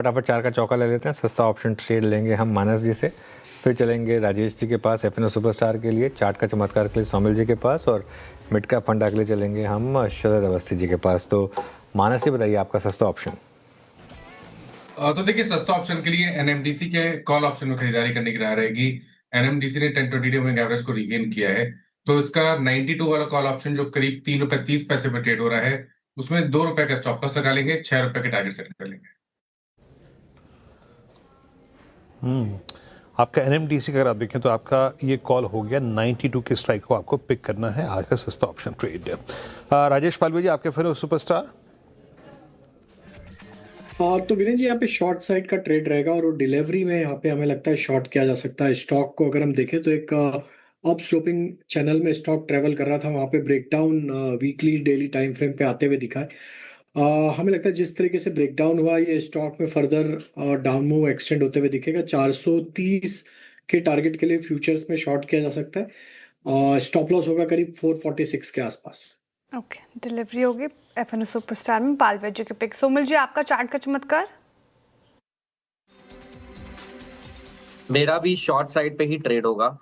फटाफट 4 का चौका ले लेते हैं। सस्ता ऑप्शन ट्रेड लेंगे हम मानस जी से, फिर चलेंगे राजेश जी के पास एफएनओ सुपरस्टार के लिए, चार्ट का चमत्कार के लिए सोमिल जी के पास, और मिड कैप फंडा के लिए चलेंगे हम शरद अवस्थी जी के पास। तो मानस जी बताइए आपका सस्ता ऑप्शन। तो देखिए, सस्ता ऑप्शन के लिए एनएमडीसी के कॉल ऑप्शन में खरीदारी करने की राय रहेगी। एनएमडीसी ने 10-20 डे मूविंग एवरेज को रीगेन किया है, तो इसका 92 वाला कॉल ऑप्शन जो करीब ₹3.30 पे ट्रेड हो रहा है, उसमें ₹2 का स्टॉप लॉस लगा लेंगे, ₹6 के टारगेट सेट कर लेंगे। आपका एनएमडीसी का अगर आप देखें तो आपका ये कॉल हो गया 92 के स्ट्राइक को आपको पिक करना है आज का सस्ता ऑप्शन ट्रेड। राजेश पालवे जी आपके फिर सुपरस्टार। तो विनय जी यहाँ पे शॉर्ट साइड का ट्रेड रहेगा और वो डिलीवरी में यहाँ पे हमें लगता है शॉर्ट किया जा सकता है। स्टॉक को अगर हम देखें तो एक अप स्लोपिंग चैनल में स्टॉक ट्रेवल कर रहा था, वहाँ पे breakdown weekly daily time frame पे आते हुए दिखा है। हमें लगता है जिस तरीके से ब्रेकडाउन हुआ ये स्टॉक में फर्दर डाउन मूव एक्सटेंड होते हुए दिखेगा। 430 के टारगेट के लिए फ्यूचर्स में शॉर्ट किया जा सकता है। स्टॉप लॉस होगा करीब 446 के आसपास। ओके, डिलीवरी होगी एफएनओ सुपरस्टार में पालवे जी के पिक। सोमिल जी आपका चार्ट का चमत्कार। मेरा भी शॉर्ट साइड पे ही ट्रेड होगा।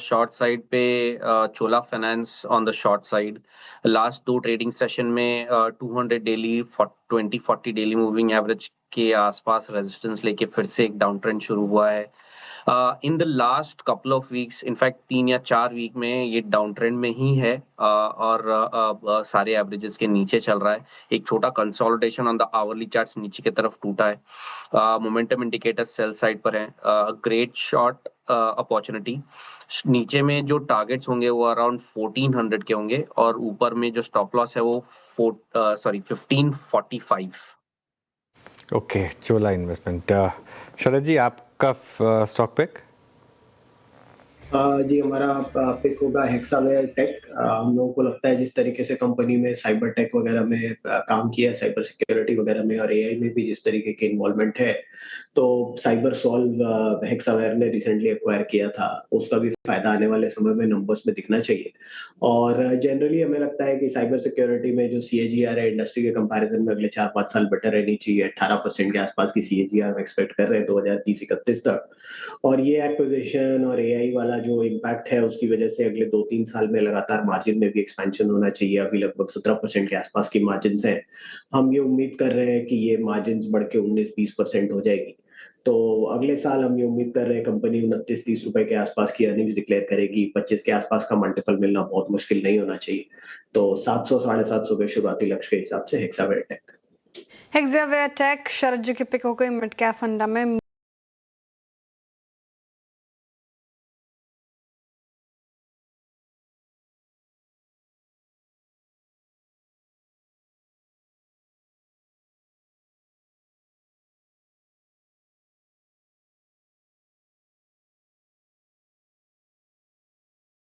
शॉर्ट साइड पे Chola finance on the short side. Last 2 trading session में 200 डेली 20-40 डेली मूविंग एवरेज के आसपास रेजिस्टेंस लेके फिर से एक डाउन ट्रेंड शुरू हुआ है। In the last couple of weeks, in fact 3 या 4 वीक में ये डाउन ट्रेंड में ही है, और सारे एवरेजेस के नीचे चल रहा है। एक छोटा consolidation on the hourly charts नीचे की तरफ टूटा है। मोमेंटम इंडिकेटर सेल साइड पर है। Great short opportunity. नीचे में जो टारगेट्स होंगे वो अराउंड 1400 के होंगे, और ऊपर में जो स्टॉप लॉस है वो 1545। ओके, चोला इन्वेस्टमेंट। शरद जी आपका स्टॉक पिक। जी हमारा पिक होगा हेक्सावेयर टेक। हम लोगों को लगता है जिस तरीके से कंपनी में साइबर टेक वगैरह में काम किया है, साइबर सिक्योरिटी वगैरह में और एआई में भी जिस तरीके के इन्वॉल्वमेंट है, तो साइबर सॉल्व हेक्सावेयर ने रिसेंटली एक्वायर किया था, उसका भी फायदा आने वाले समय में नंबर्स में दिखना चाहिए। और जनरली हमें लगता है कि साइबर सिक्योरिटी में जो सीएजीआर है इंडस्ट्री के कंपैरिजन में अगले 4-5 साल बेटर रहनी चाहिए। 18% के आसपास की सीएजीआर एक्सपेक्ट कर रहे हैं 2030-31 तक। और ये एक्विजिशन और एआई वाला जो इम्पैक्ट है उसकी वजह से अगले 2-3 साल में लगातार मार्जिन में भी एक्सपेंशन होना चाहिए। अभी लगभग 17% के आसपास की मार्जिन है। हम ये उम्मीद कर रहे हैं कि ये मार्जिन बढ़ के 19-20% हो जाएगी। तो अगले साल हम ये उम्मीद कर रहे हैं कंपनी 29-30 रुपए के आसपास की अर्निंग्स डिक्लेयर करेगी। 25 के आसपास का मल्टीपल मिलना बहुत मुश्किल नहीं होना चाहिए। तो 700-750 के शुरुआती लक्ष्य के हिसाब से हेक्सावेयर टेक। हेक्सावेयर टेक शरद जी के पिक हो गई मिड कैप फंडा में।